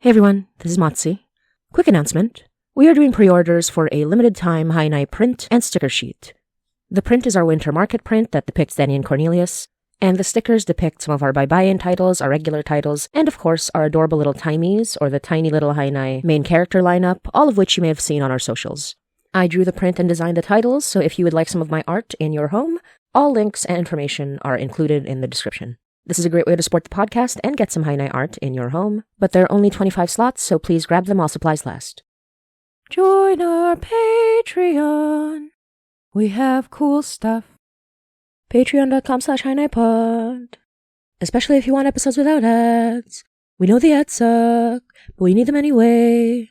Hey everyone, this is Motzie. Quick announcement. We are doing pre-orders for a limited time Hainai print and sticker sheet. The print is our winter market print that depicts Danny and Cornelius, and the stickers depict some of our bye-bye-in titles, our regular titles, and of course our adorable little Timies, or the tiny little Hainai main character lineup, all of which you may have seen on our socials. I drew the print and designed the titles, so if you would like some of my art in your home, all links and information are included in the description. This is a great way to support the podcast and get some Hainai art in your home, but there are only 25 slots, so please grab them while supplies last. Join our Patreon. We have cool stuff. Patreon.com/HainaiPod. Especially if you want episodes without ads. We know the ads suck, but we need them anyway.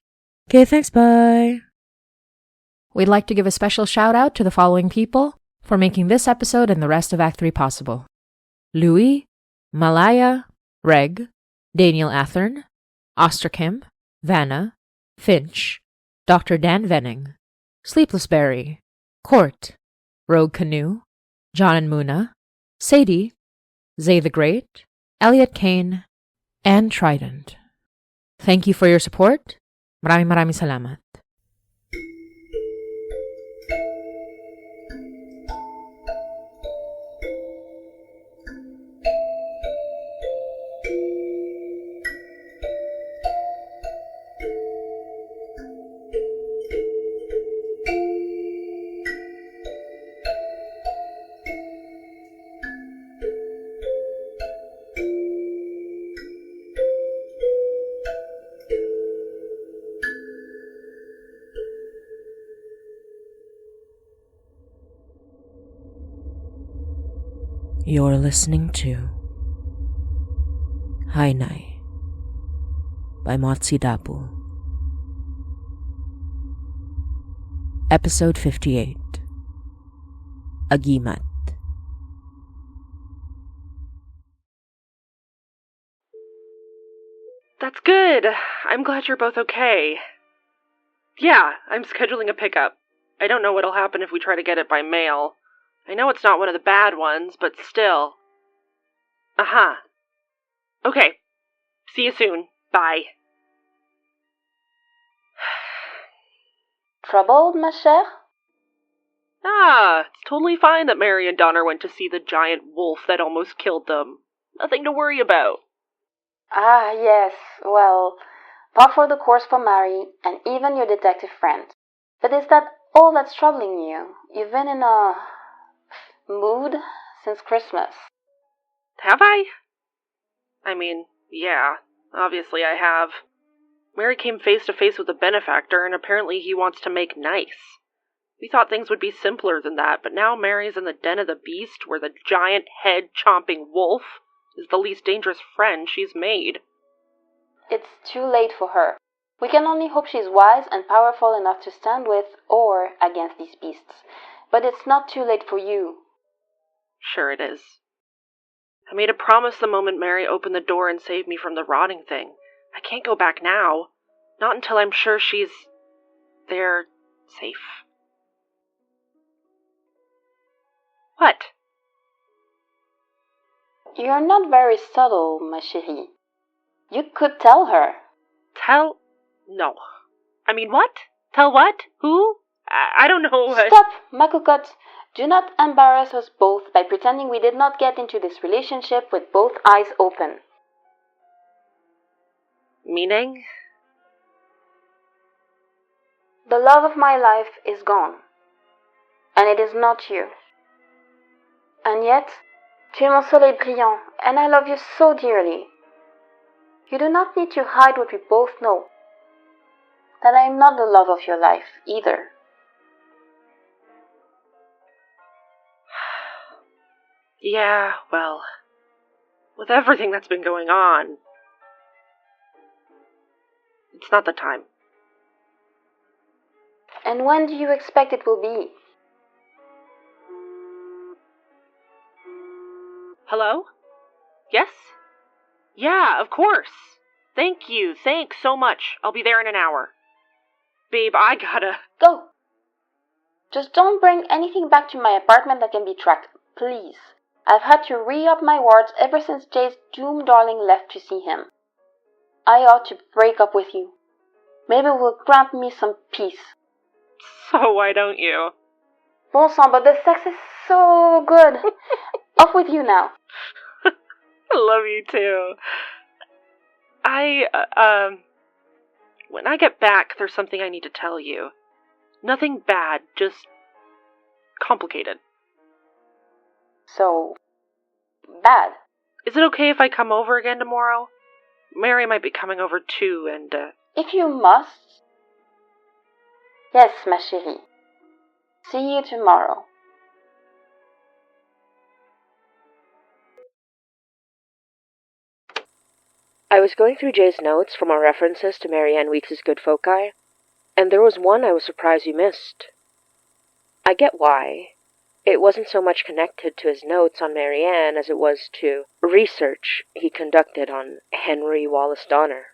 Okay, thanks, bye. We'd like to give a special shout out to the following people for making this episode and the rest of Act 3 possible. Louis, Malaya, Reg, Daniel Athern, Osterkim, Vanna, Finch, Dr. Dan Venning, Sleepless Berry, Court, Rogue Canoe, John and Muna, Sadie, Zay the Great, Elliot Kane, and Trident. Thank you for your support. Maraming salamat. You're listening to Hainai by Motzie Dapul. Episode 58. Agimat. That's good. I'm glad you're both okay. Yeah, I'm scheduling a pickup. I don't know what'll happen if we try to get it by mail. I know it's not one of the bad ones, but still. Uh-huh. Okay. See you soon. Bye. Troubled, ma chère? It's totally fine that Mary and Donner went to see the giant wolf that almost killed them. Nothing to worry about. Ah, yes. Well, par for the course for Mary and even your detective friend. But is that all that's troubling you? You've been in a mood since Christmas. Have I? I mean, yeah, obviously I have. Mary came face to face with a benefactor, and apparently he wants to make nice. We thought things would be simpler than that, but now Mary's in the den of the beast, where the giant head-chomping wolf is the least dangerous friend she's made. It's too late for her. We can only hope she's wise and powerful enough to stand with or against these beasts. But it's not too late for you. Sure it is. I made a promise the moment Mary opened the door and saved me from the rotting thing. I can't go back now. Not until I'm sure she's there, safe. What? You're not very subtle, ma chérie. You could tell her. Tell? No. I mean, what? Tell what? Who? I don't know. Stop, ma cocotte. Do not embarrass us both by pretending we did not get into this relationship with both eyes open. Meaning? The love of my life is gone. And it is not you. And yet, tu es mon soleil brillant, and I love you so dearly. You do not need to hide what we both know. That I am not the love of your life, either. Yeah, well, with everything that's been going on, it's not the time. And when do you expect it will be? Hello? Yes? Yeah, of course. Thank you. Thanks so much. I'll be there in an hour. Babe, I gotta... Go. Just don't bring anything back to my apartment that can be tracked, please. I've had to re-up my wards ever since Jay's doomed darling left to see him. I ought to break up with you. Maybe it will grant me some peace. So why don't you? Bon sang, but the sex is so good. Off with you now. I love you too. When I get back, there's something I need to tell you. Nothing bad, just complicated. So, bad. Is it okay if I come over again tomorrow? Mary might be coming over too, and, If you must. Yes, ma chérie. See you tomorrow. I was going through Jay's notes from our references to Marianne Weeks's Good Folk Guy, and there was one I was surprised you missed. I get why. It wasn't so much connected to his notes on Marianne as it was to research he conducted on Henry Wallace Donner.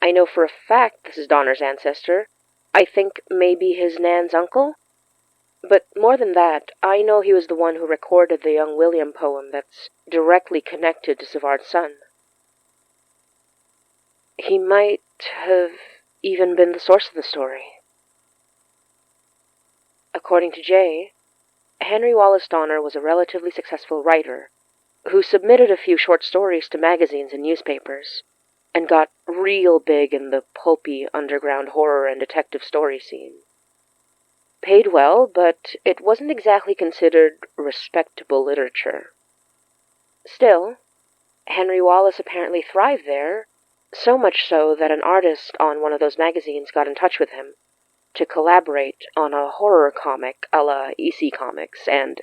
I know for a fact this is Donner's ancestor. I think maybe his Nan's uncle. But more than that, I know he was the one who recorded the Young William poem that's directly connected to Savard's son. He might have even been the source of the story. According to Jay, Henry Wallace Donner was a relatively successful writer who submitted a few short stories to magazines and newspapers and got real big in the pulpy underground horror and detective story scene. Paid well, but it wasn't exactly considered respectable literature. Still, Henry Wallace apparently thrived there, so much so that an artist on one of those magazines got in touch with him to collaborate on a horror comic a la EC Comics, and...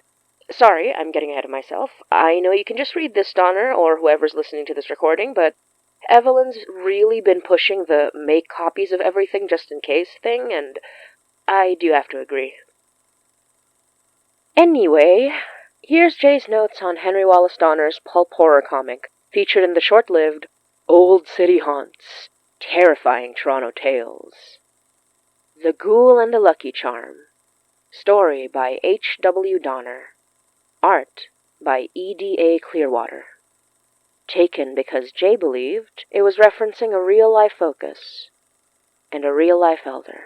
Sorry, I'm getting ahead of myself. I know you can just read this, Donner, or whoever's listening to this recording, but Evelyn's really been pushing the make copies of everything just in case thing, and I do have to agree. Anyway, here's Jay's notes on Henry Wallace Donner's pulp horror comic, featured in the short-lived Old City Haunts, Terrifying Toronto Tales. The Ghoul and the Lucky Charm. Story by H.W. Donner. Art by E.D.A. Clearwater. Taken because Jay believed it was referencing a real-life focus and a real-life elder.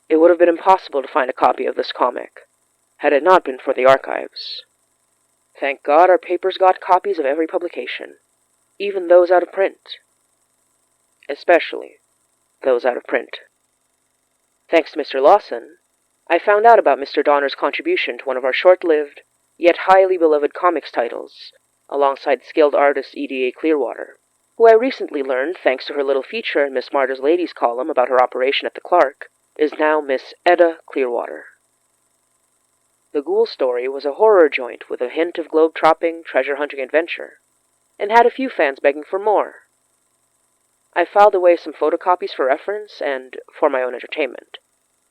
It would have been impossible to find a copy of this comic, had it not been for the archives. Thank God our papers got copies of every publication, even those out of print. Especially those out of print. Thanks to Mr. Lawson, I found out about Mr. Donner's contribution to one of our short-lived, yet highly beloved comics titles, alongside skilled artist E.D.A. Clearwater, who I recently learned, thanks to her little feature in Miss Marta's Ladies column about her operation at the Clark, is now Miss Etta Clearwater. The Ghoul story was a horror joint with a hint of globe-tropping, treasure-hunting adventure, and had a few fans begging for more. I filed away some photocopies for reference and for my own entertainment,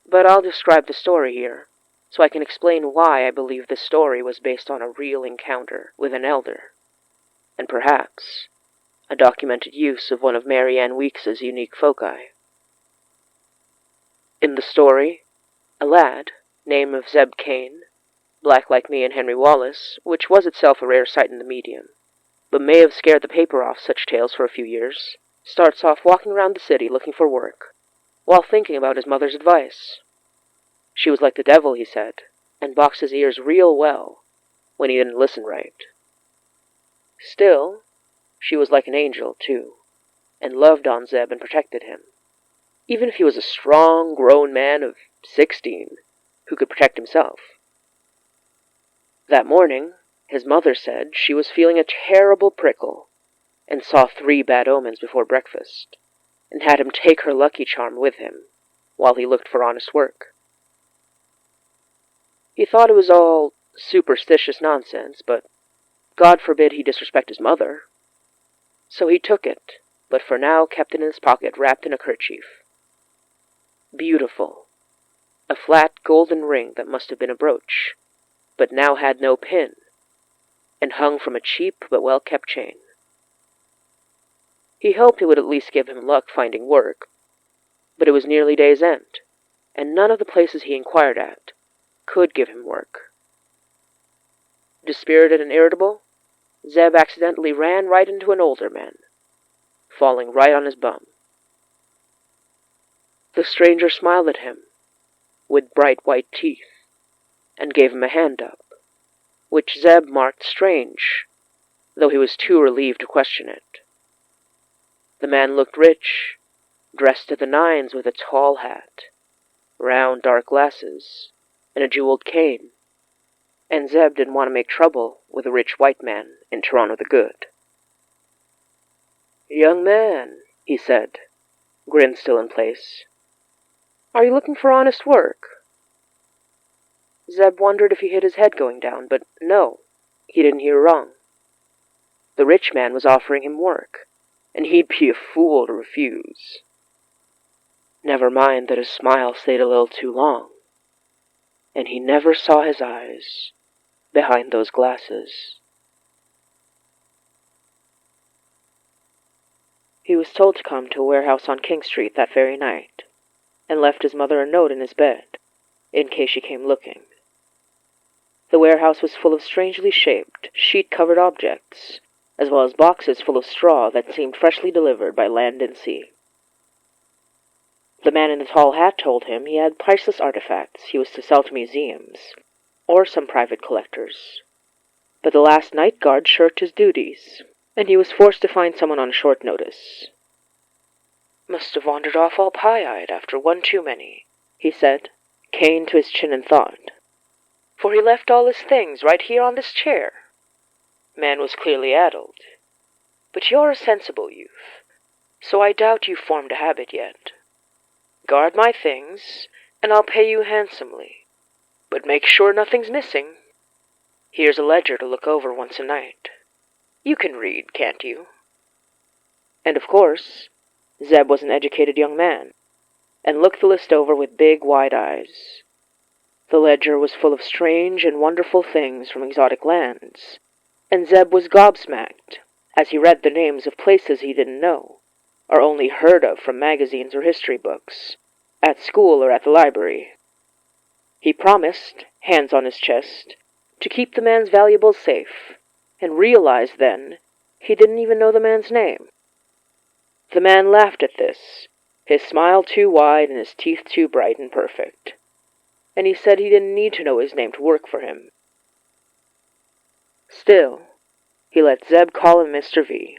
but I'll describe the story here, so I can explain why I believe this story was based on a real encounter with an elder, and perhaps a documented use of one of Marianne Weeks's unique foci. In the story, a lad, name of Zeb Kane, black like me and Henry Wallace, which was itself a rare sight in the medium, but may have scared the paper off such tales for a few years, starts off walking around the city looking for work, while thinking about his mother's advice. She was like the devil, he said, and boxed his ears real well when he didn't listen right. Still, she was like an angel, too, and loved on Zeb and protected him, even if he was a strong, grown man of 16 who could protect himself. That morning, his mother said she was feeling a terrible prickle and saw 3 bad omens before breakfast, and had him take her lucky charm with him while he looked for honest work. He thought it was all superstitious nonsense, but God forbid he disrespect his mother. So he took it, but for now kept it in his pocket wrapped in a kerchief. Beautiful. A flat golden ring that must have been a brooch, but now had no pin, and hung from a cheap but well-kept chain. He hoped it would at least give him luck finding work, but it was nearly day's end, and none of the places he inquired at could give him work. Dispirited and irritable, Zeb accidentally ran right into an older man, falling right on his bum. The stranger smiled at him with bright white teeth and gave him a hand up, which Zeb marked strange, though he was too relieved to question it. The man looked rich, dressed to the nines with a tall hat, round dark glasses, and a jeweled cane, and Zeb didn't want to make trouble with a rich white man in Toronto the Good. "Young man," he said, grin still in place, "are you looking for honest work?" Zeb wondered if he hit his head going down, but no, he didn't hear wrong. The rich man was offering him work, and he'd be a fool to refuse. Never mind that his smile stayed a little too long, and he never saw his eyes behind those glasses. He was told to come to a warehouse on King Street that very night, and left his mother a note in his bed, in case she came looking. The warehouse was full of strangely shaped, sheet-covered objects, as well as boxes full of straw that seemed freshly delivered by land and sea. The man in the tall hat told him he had priceless artifacts he was to sell to museums, or some private collectors. But the last night guard shirked his duties, and he was forced to find someone on short notice. "Must have wandered off all pie-eyed after one too many," he said, cane to his chin in thought. "For he left all his things right here on this chair." Man was clearly addled. "But you're a sensible youth, so I doubt you've formed a habit yet. Guard my things, and I'll pay you handsomely. But make sure nothing's missing. Here's a ledger to look over once a night. You can read, can't you?" And of course, Zeb was an educated young man, and looked the list over with big, wide eyes. The ledger was full of strange and wonderful things from exotic lands, and Zeb was gobsmacked as he read the names of places he didn't know, or only heard of from magazines or history books, at school or at the library. He promised, hands on his chest, to keep the man's valuables safe, and realized then he didn't even know the man's name. The man laughed at this, his smile too wide and his teeth too bright and perfect, and he said he didn't need to know his name to work for him. Still, he let Zeb call him Mr. V,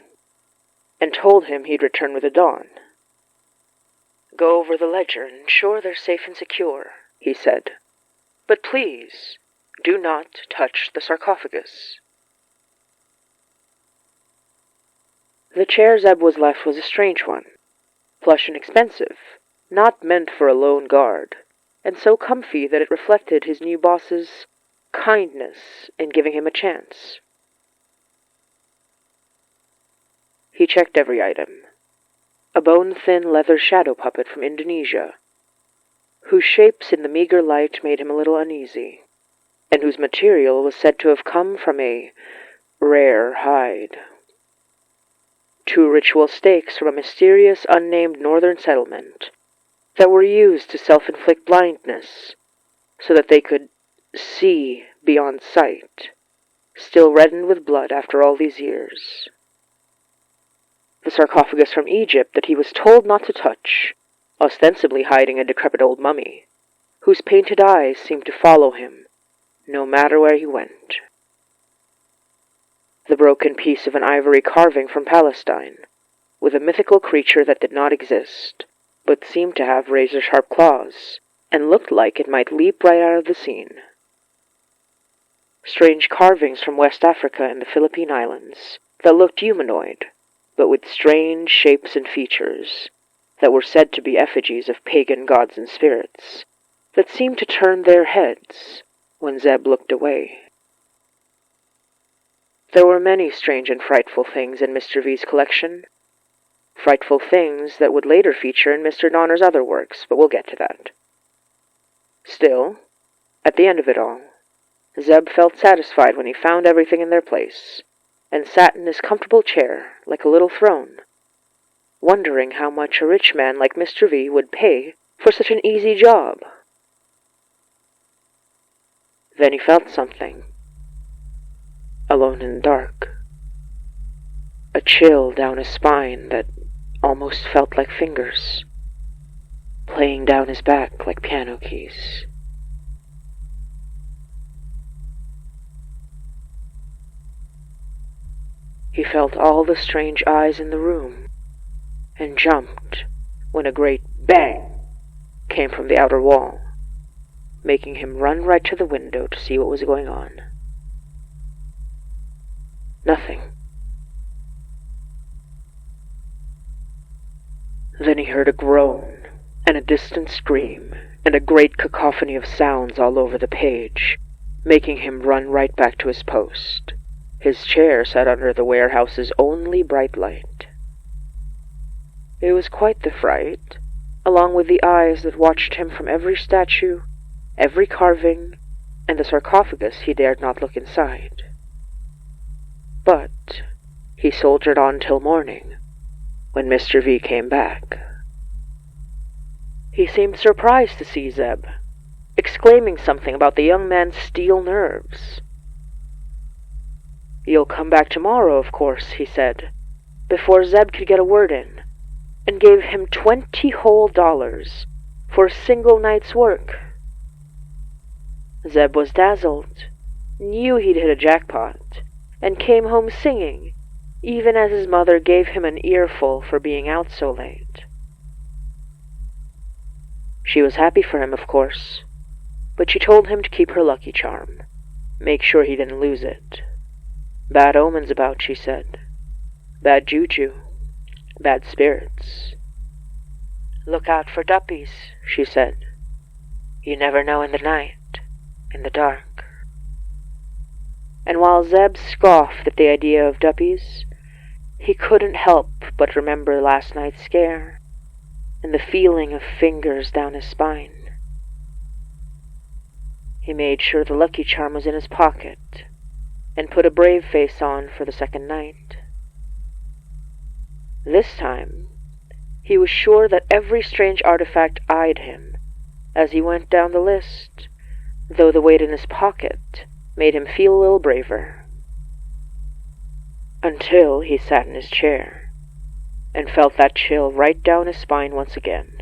and told him he'd return with the dawn. "Go over the ledger and ensure they're safe and secure," he said. "But please, do not touch the sarcophagus." The chair Zeb was left was a strange one, plush and expensive, not meant for a lone guard, and so comfy that it reflected his new boss's kindness in giving him a chance. He checked every item. A bone-thin leather shadow puppet from Indonesia, whose shapes in the meager light made him a little uneasy, and whose material was said to have come from a rare hide. 2 ritual stakes from a mysterious, unnamed northern settlement that were used to self-inflict blindness so that they could see beyond sight, still reddened with blood after all these years. The sarcophagus from Egypt that he was told not to touch, ostensibly hiding a decrepit old mummy, whose painted eyes seemed to follow him, no matter where he went. The broken piece of an ivory carving from Palestine, with a mythical creature that did not exist, but seemed to have razor-sharp claws, and looked like it might leap right out of the scene. Strange carvings from West Africa and the Philippine Islands that looked humanoid, but with strange shapes and features that were said to be effigies of pagan gods and spirits, that seemed to turn their heads when Zeb looked away. There were many strange and frightful things in Mr. V's collection, frightful things that would later feature in Mr. Donner's other works, but we'll get to that. Still, at the end of it all, Zeb felt satisfied when he found everything in their place, and sat in his comfortable chair like a little throne, wondering how much a rich man like Mr. V would pay for such an easy job. Then he felt something. Alone in the dark. A chill down his spine that almost felt like fingers, playing down his back like piano keys. He felt all the strange eyes in the room, and jumped when a great bang came from the outer wall, making him run right to the window to see what was going on. Nothing. Then he heard a groan, and a distant scream, and a great cacophony of sounds all over the page, making him run right back to his post. His chair sat under the warehouse's only bright light. It was quite the fright, along with the eyes that watched him from every statue, every carving, and the sarcophagus he dared not look inside. But he soldiered on till morning, when Mr. V came back. He seemed surprised to see Zeb, exclaiming something about the young man's steel nerves. "You'll come back tomorrow, of course," he said, before Zeb could get a word in, and gave him $20 whole for a single night's work. Zeb was dazzled, knew he'd hit a jackpot, and came home singing, even as his mother gave him an earful for being out so late. She was happy for him, of course, but she told him to keep her lucky charm, make sure he didn't lose it. Bad omens about, she said. Bad juju. Bad spirits. Look out for duppies, she said. You never know in the night, in the dark. And while Zeb scoffed at the idea of duppies, he couldn't help but remember last night's scare, and the feeling of fingers down his spine. He made sure the lucky charm was in his pocket, and put a brave face on for the second night. This time, he was sure that every strange artifact eyed him as he went down the list, though the weight in his pocket made him feel a little braver. Until he sat in his chair and felt that chill right down his spine once again,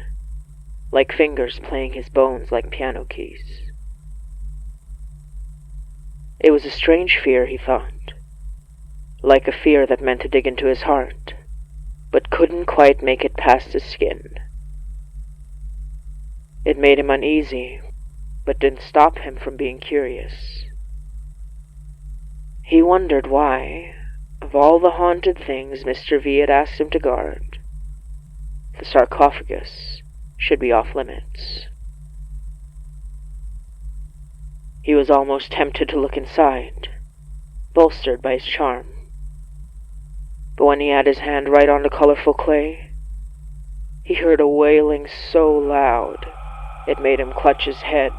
like fingers playing his bones like piano keys. It was a strange fear, he thought, like a fear that meant to dig into his heart, but couldn't quite make it past his skin. It made him uneasy, but didn't stop him from being curious. He wondered why, of all the haunted things Mr. V had asked him to guard, the sarcophagus should be off limits. He was almost tempted to look inside, bolstered by his charm. But when he had his hand right on the colorful clay, he heard a wailing so loud it made him clutch his head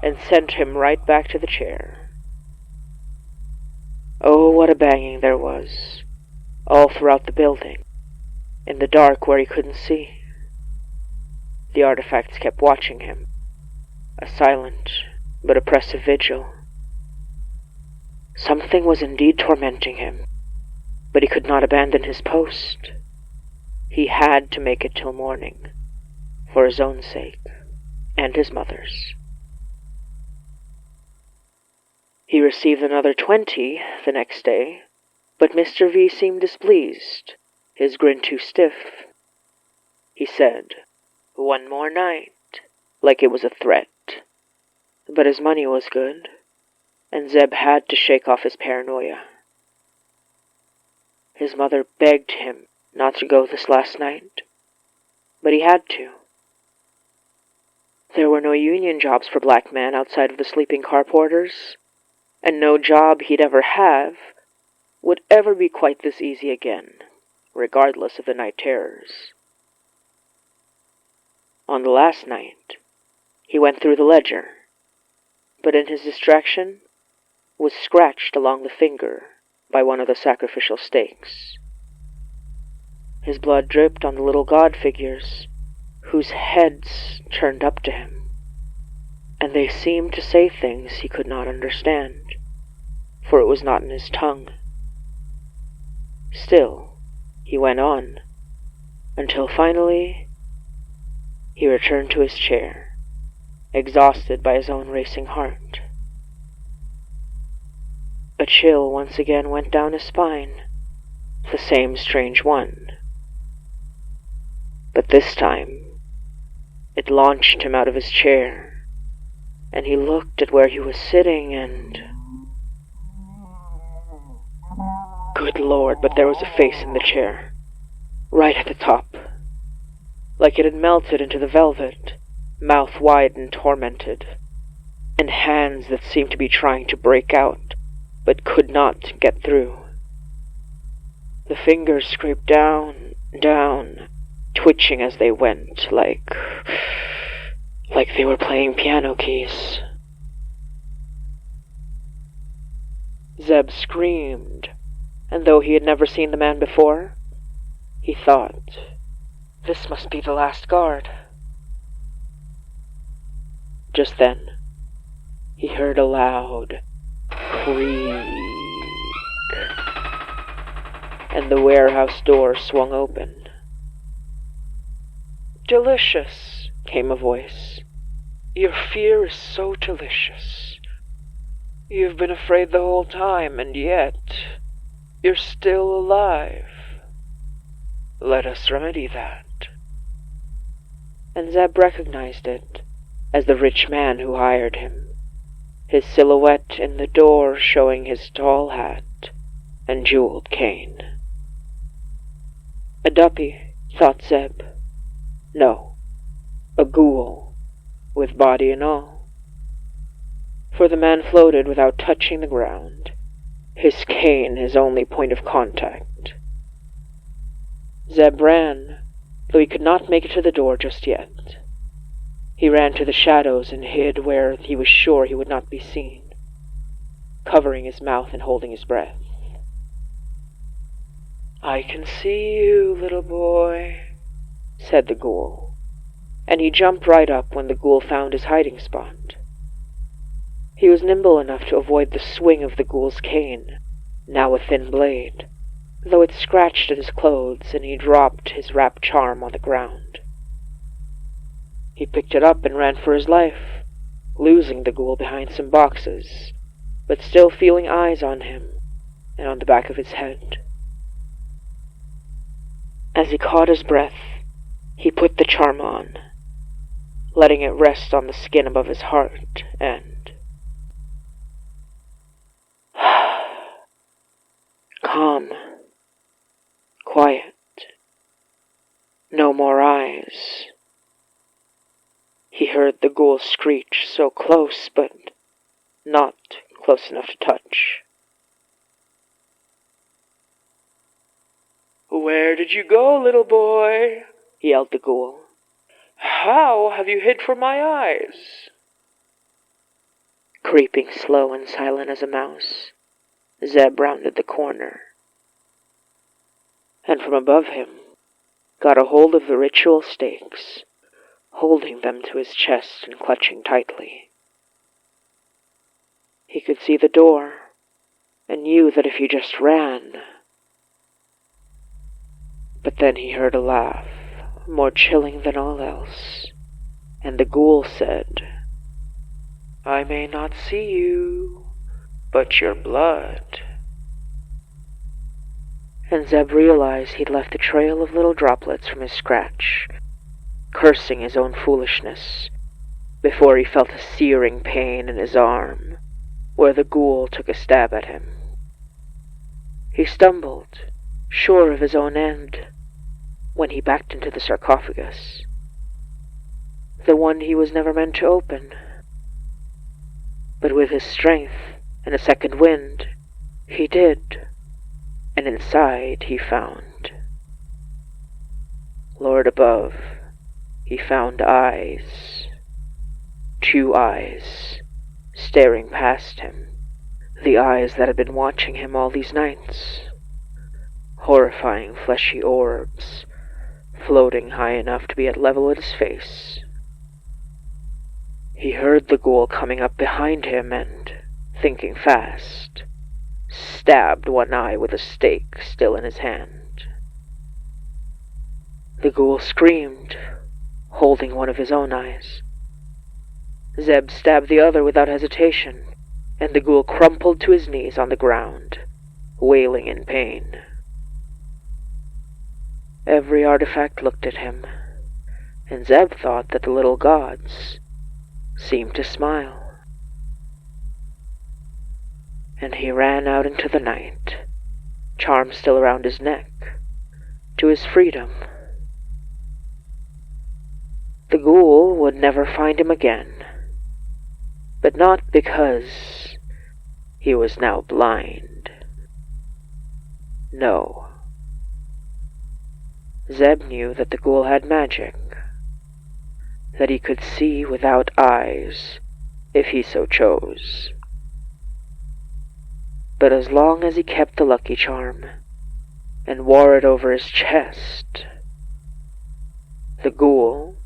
and sent him right back to the chair. Oh, what a banging there was, all throughout the building, in the dark where he couldn't see. The artifacts kept watching him, a silent but oppressive vigil. Something was indeed tormenting him, but he could not abandon his post. He had to make it till morning, for his own sake, and his mother's. He received another 20 the next day, but Mr. V seemed displeased, his grin too stiff. He said, "One more night," like it was a threat. But his money was good, and Zeb had to shake off his paranoia. His mother begged him not to go this last night, but he had to. There were no union jobs for black men outside of the sleeping car porters, and no job he'd ever have would ever be quite this easy again, regardless of the night terrors. On the last night, he went through the ledger, but in his distraction was scratched along the finger by one of the sacrificial stakes. His blood dripped on the little god figures, whose heads turned up to him. and they seemed to say things he could not understand, for it was not in his tongue. Still, he went on, until finally he returned to his chair, exhausted by his own racing heart. A chill once again went down his spine, the same strange one. But this time, it launched him out of his chair, and he looked at where he was sitting and... Good Lord, but there was a face in the chair, right at the top, like it had melted into the velvet, mouth wide and tormented, and hands that seemed to be trying to break out, but could not get through. The fingers scraped down, twitching as they went, like they were playing piano keys. Zeb screamed, and though he had never seen the man before, he thought, this must be the last guard. Just then, he heard a loud creak, and the warehouse door swung open. Delicious, came a voice. Your fear is so delicious. You've been afraid the whole time, and yet you're still alive. Let us remedy that. And Zeb recognized it as the rich man who hired him, his silhouette in the door showing his tall hat and jeweled cane. A duppy, thought Zeb. No, a ghoul, with body and all. For the man floated without touching the ground, his cane his only point of contact. Zeb ran, though he could not make it to the door just yet. He ran to the shadows and hid where he was sure he would not be seen, covering his mouth and holding his breath. I can see you, little boy, said the ghoul, and he jumped right up when the ghoul found his hiding spot. He was nimble enough to avoid the swing of the ghoul's cane, now a thin blade, though it scratched at his clothes and he dropped his wrapped charm on the ground. He picked it up and ran for his life, losing the ghoul behind some boxes, but still feeling eyes on him and on the back of his head. As he caught his breath, he put the charm on, letting it rest on the skin above his heart, and... calm. Quiet. No more eyes. He heard the ghoul screech so close, but not close enough to touch. Where did you go, little boy? Yelled the ghoul. How have you hid from my eyes? Creeping slow and silent as a mouse, Zeb rounded the corner, and from above him got a hold of the ritual stakes, holding them to his chest and clutching tightly. He could see the door, and knew that if he just ran... But then he heard a laugh, more chilling than all else, and the ghoul said, I may not see you, but your blood. And Zeb realized he'd left a trail of little droplets from his scratch, cursing his own foolishness, before he felt a searing pain in his arm, where the ghoul took a stab at him. He stumbled, sure of his own end, when he backed into the sarcophagus, the one he was never meant to open. But with his strength and a second wind, he did, and inside he found. Lord above, he found eyes, 2 eyes, staring past him, the eyes that had been watching him all these nights. Horrifying fleshy orbs, floating high enough to be at level with his face. He heard the ghoul coming up behind him and, thinking fast, stabbed one eye with a stake still in his hand. The ghoul screamed, holding one of his own eyes. Zeb stabbed the other without hesitation, and the ghoul crumpled to his knees on the ground, wailing in pain. Every artifact looked at him, and Zeb thought that the little gods seemed to smile. And he ran out into the night, charm still around his neck, to his freedom. The ghoul would never find him again, but not because he was now blind. No. Zeb knew that the ghoul had magic, that he could see without eyes if he so chose. But as long as he kept the lucky charm and wore it over his chest, the ghoul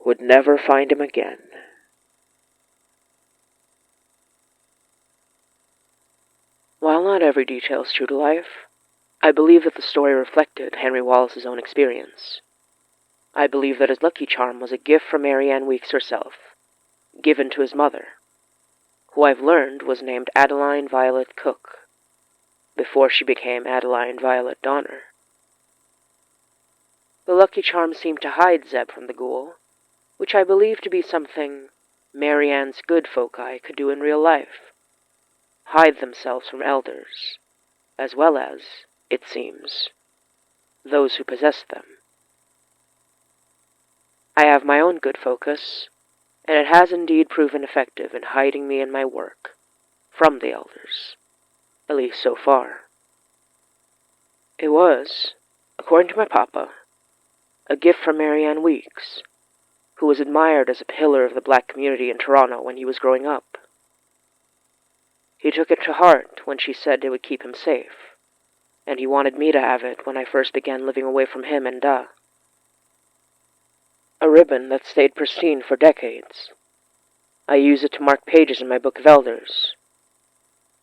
would never find him again. While not every detail is true to life, I believe that the story reflected Henry Wallace's own experience. I believe that his lucky charm was a gift from Mary Ann Weeks herself, given to his mother, who I've learned was named Adeline Violet Cook, before she became Adeline Violet Donner. The lucky charm seemed to hide Zeb from the ghoul, which I believe to be something Mary Ann's good foci could do in real life, hide themselves from elders, as well as, it seems, those who possessed them. I have my own good focus, and it has indeed proven effective in hiding me and my work from the elders, at least so far. It was, according to my papa, a gift from Mary Ann Weeks, who was admired as a pillar of the black community in Toronto when he was growing up. He took it to heart when she said it would keep him safe, and he wanted me to have it when I first began living away from him and Da. A ribbon that stayed pristine for decades. I use it to mark pages in my Book of Elders.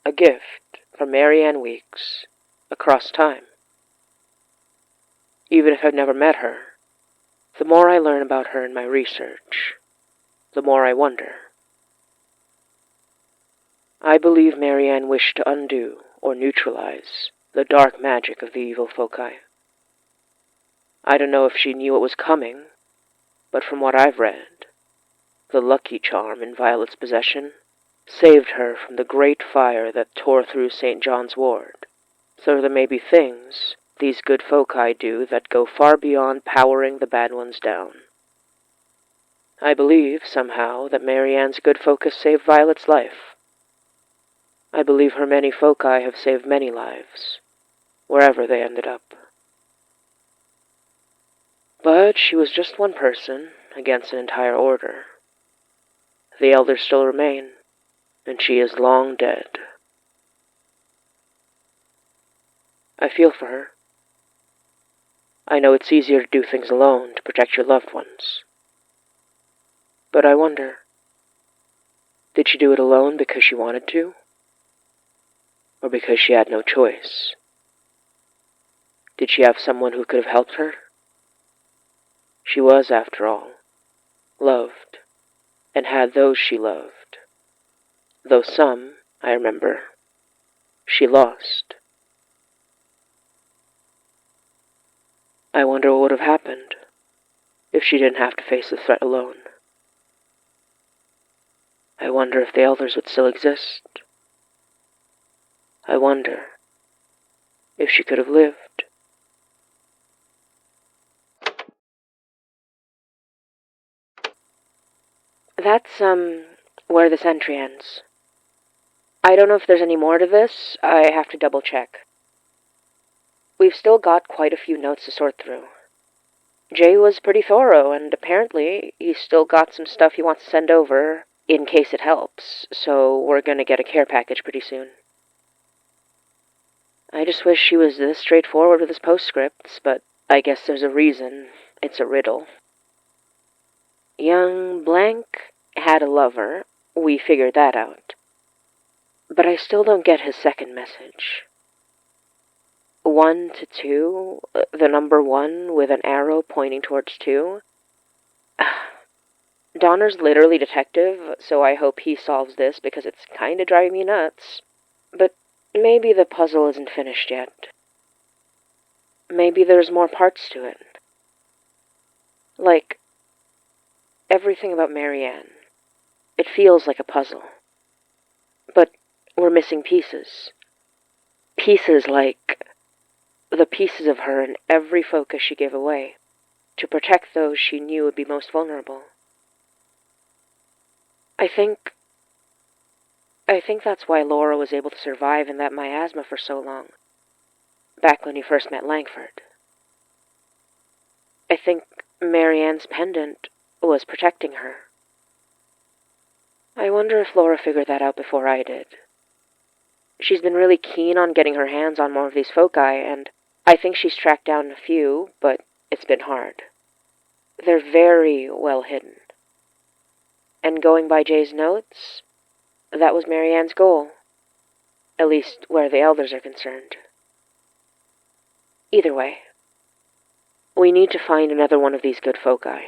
A gift from Mary Ann Weeks, across time. Even if I've never met her, the more I learn about her in my research, the more I wonder. I believe Mary Ann wished to undo or neutralize the dark magic of the evil foci. I don't know if she knew what was coming, but from what I've read, the lucky charm in Violet's possession saved her from the great fire that tore through St. John's Ward. So there may be things these good foci do that go far beyond powering the bad ones down. I believe, somehow, that Mary Ann's good focus saved Violet's life. I believe her many foci have saved many lives, wherever they ended up. But she was just one person against an entire order. The elders still remain, and she is long dead. I feel for her. I know it's easier to do things alone to protect your loved ones. But I wonder, did she do it alone because she wanted to? Or because she had no choice? Did she have someone who could have helped her? She was, after all, loved, and had those she loved, though some, I remember, she lost. I wonder what would have happened if she didn't have to face the threat alone. I wonder if the elders would still exist. I wonder if she could have lived. That's, where this entry ends. I don't know if there's any more to this. I have to double check. We've still got quite a few notes to sort through. Jay was pretty thorough, and apparently he's still got some stuff he wants to send over in case it helps, so we're gonna get a care package pretty soon. I just wish she was this straightforward with his postscripts, but I guess there's a reason it's a riddle. Young blank had a lover. We figured that out. But I still don't get his second message. 1 to 2, the number 1 with an arrow pointing towards 2. Donner's literally detective, so I hope he solves this because it's kinda driving me nuts. But maybe the puzzle isn't finished yet. Maybe there's more parts to it. Like, everything about Marianne. It feels like a puzzle. But we're missing pieces. Pieces like the pieces of her in every focus she gave away, to protect those she knew would be most vulnerable. I think that's why Laura was able to survive in that miasma for so long, back when he first met Langford. I think Marianne's pendant was protecting her. I wonder if Laura figured that out before I did. She's been really keen on getting her hands on more of these foci, and I think she's tracked down a few, but it's been hard. They're very well hidden. And going by Jay's notes, that was Marianne's goal. At least where the elders are concerned. Either way, we need to find another one of these good foci.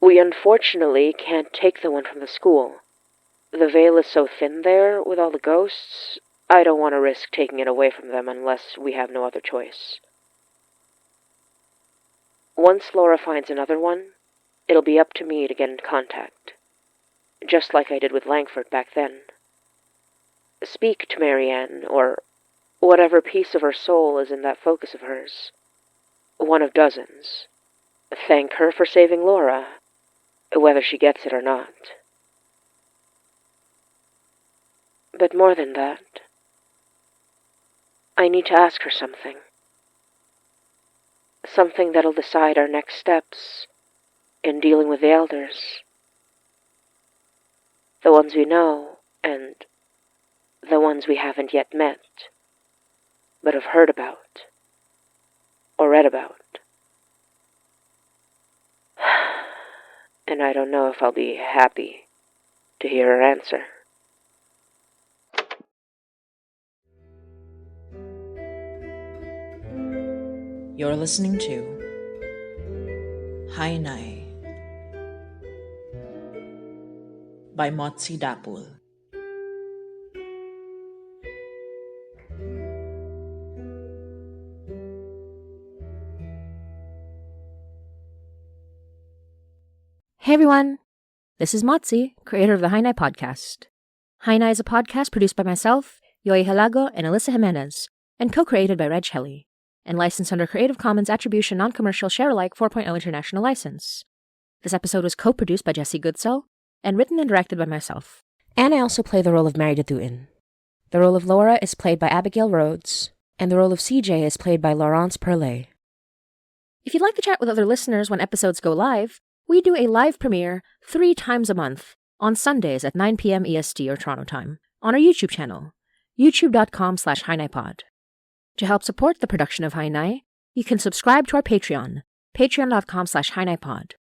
We unfortunately can't take the one from the school. The veil is so thin there with all the ghosts, I don't want to risk taking it away from them unless we have no other choice. Once Laura finds another one, it'll be up to me to get in contact, just like I did with Langford back then. Speak to Marianne, or whatever piece of her soul is in that focus of hers. One of dozens. Thank her for saving Laura, whether she gets it or not. But more than that, I need to ask her something. Something that'll decide our next steps in dealing with the elders. The ones we know, and the ones we haven't yet met, but have heard about, or read about. And I don't know if I'll be happy to hear her answer. You're listening to Hainai by Motzie Dapul. Hey everyone! This is Motzie, creator of the Hainai podcast. Hainai is a podcast produced by myself, Yoi Halago, and Alyssa Jimenez, and co-created by Reg Helly, and licensed under Creative Commons Attribution Non-Commercial Share-alike 4.0 International License. This episode was co-produced by Jesse Goodsell, and written and directed by myself. And I also play the role of Mary Datuin. The role of Laura is played by Abigayle Rhodes, and the role of CJ is played by Laurence Pirlet. If you'd like to chat with other listeners when episodes go live, we do a live premiere 3 times a month, on Sundays at 9 p.m. EST or Toronto time, on our YouTube channel, youtube.com/HainaiPod. To help support the production of Hainai, you can subscribe to our Patreon, patreon.com/HainaiPod.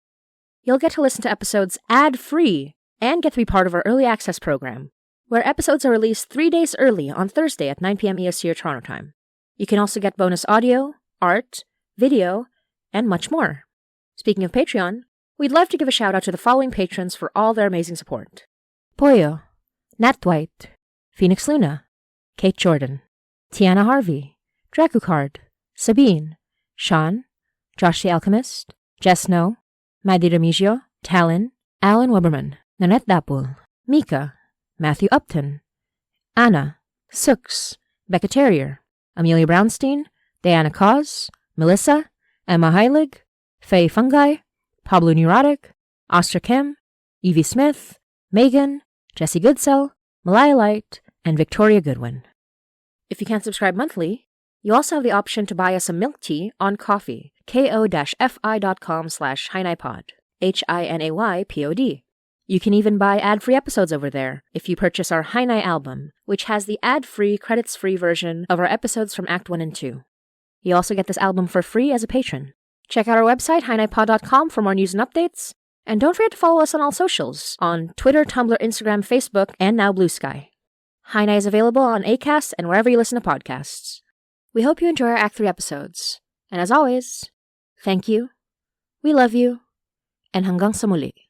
You'll get to listen to episodes ad-free and get to be part of our early access program, where episodes are released 3 days early on Thursday at 9 p.m. EST or Toronto time. You can also get bonus audio, art, video, and much more. Speaking of Patreon, we'd love to give a shout out to the following patrons for all their amazing support: Pollo, Nat Dwight, Phoenix Luna, Kate Jordan, Tiana Harvey, Dracucard, Sabine, Sean, Josh the Alchemist, Jess Snow, Maddie Remigio, Talon, Alan Weberman, Nanette Dapul, Mika, Matthew Upton, Anna, Sooks, Becca Terrier, Amelia Brownstein, Diana Cause, Melissa, Emma Heilig, Faye Fungi, Pablo Neurotic, Oscar Kim, Evie Smith, Megan, Jesse Goodsell, Malaya Light, and Victoria Goodwin. If you can't subscribe monthly, you also have the option to buy us a milk tea on Ko-fi, ko-fi.com/HainaiPod, HINAYPOD. You can even buy ad-free episodes over there if you purchase our Hainai album, which has the ad-free, credits-free version of our episodes from Act 1 and 2. You also get this album for free as a patron. Check out our website, HainaiPod.com, for more news and updates, And don't forget to follow us on all socials, on Twitter, Tumblr, Instagram, Facebook, and now Blue Sky. Hainai is available on Acast and wherever you listen to podcasts. We hope you enjoy our Act 3 episodes. And as always, thank you, we love you, and hanggang sa muli.